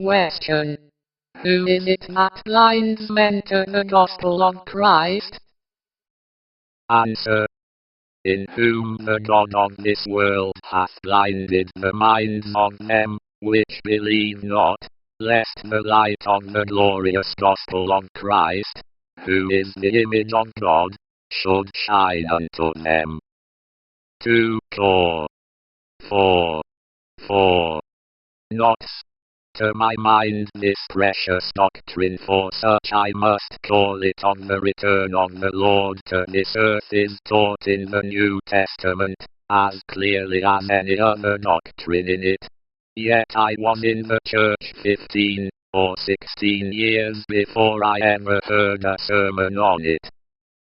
question. Who is it that blinds men to the gospel of Christ? Answer. In whom the God of this world hath blinded the minds of them which believe not, lest the light of the glorious gospel of Christ, who is the image of God, should shine unto them. 2 Cor. 4. Not, to my mind, this precious doctrine, for such I must call it, of the return of the Lord to this earth is taught in the New Testament, as clearly as any other doctrine in it. Yet I was in the church 15 or 16 years before I ever heard a sermon on it.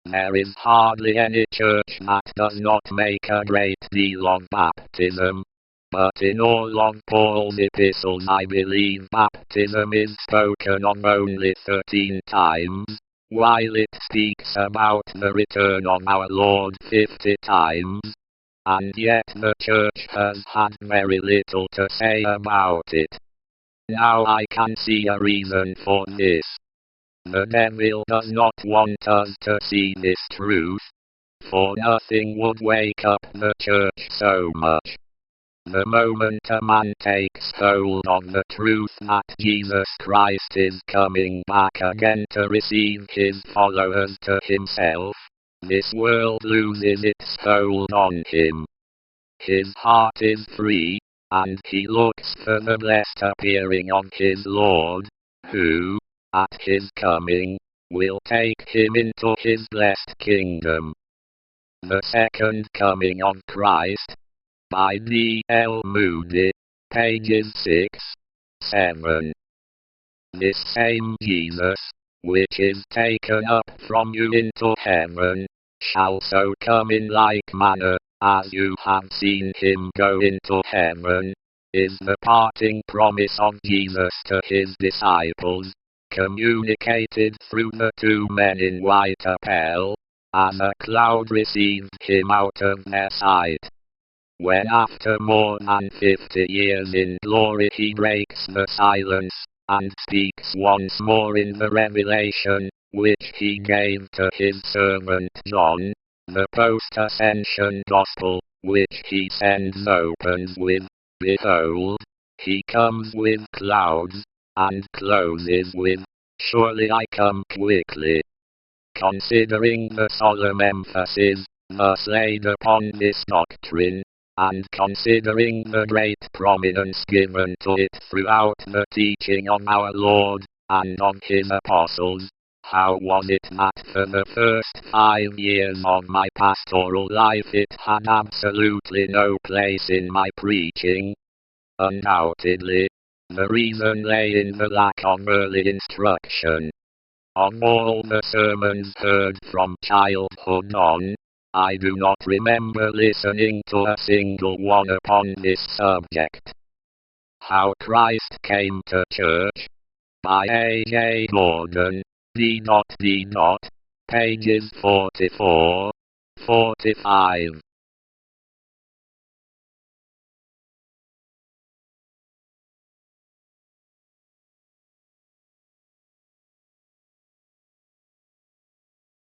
There is hardly any church that does not make a great deal of baptism. But in all of Paul's epistles I believe baptism is spoken of only 13 times, while it speaks about the return of our Lord 50 times. And yet the church has had very little to say about it. Now I can see a reason for this. The devil does not want us to see this truth, for nothing would wake up the church so much. The moment a man takes hold of the truth that Jesus Christ is coming back again to receive his followers to himself, this world loses its hold on him. His heart is free, and he looks for the blessed appearing of his Lord, who, at his coming, will take him into his blessed kingdom. The Second Coming of Christ, by D.L. Moody, pages 6-7. This same Jesus, which is taken up from you into heaven, shall so come in like manner, as you have seen him go into heaven, is the parting promise of Jesus to his disciples, communicated through the 2 men in white apparel, as a cloud received him out of their sight. When after more than 50 years in glory he breaks the silence, and speaks once more in the revelation, which he gave to his servant John, the post-ascension gospel, which he sends opens with, Behold, he comes with clouds, and closes with, Surely I come quickly. Considering the solemn emphasis thus laid upon this doctrine, and considering the great prominence given to it throughout the teaching of our Lord, and of his apostles, how was it that for the first 5 years of my pastoral life it had absolutely no place in my preaching? Undoubtedly, the reason lay in the lack of early instruction. Of all the sermons heard from childhood on, I do not remember listening to a single one upon this subject. How Christ Came to Church, by A.J. Gordon, D.D. pages 44-45.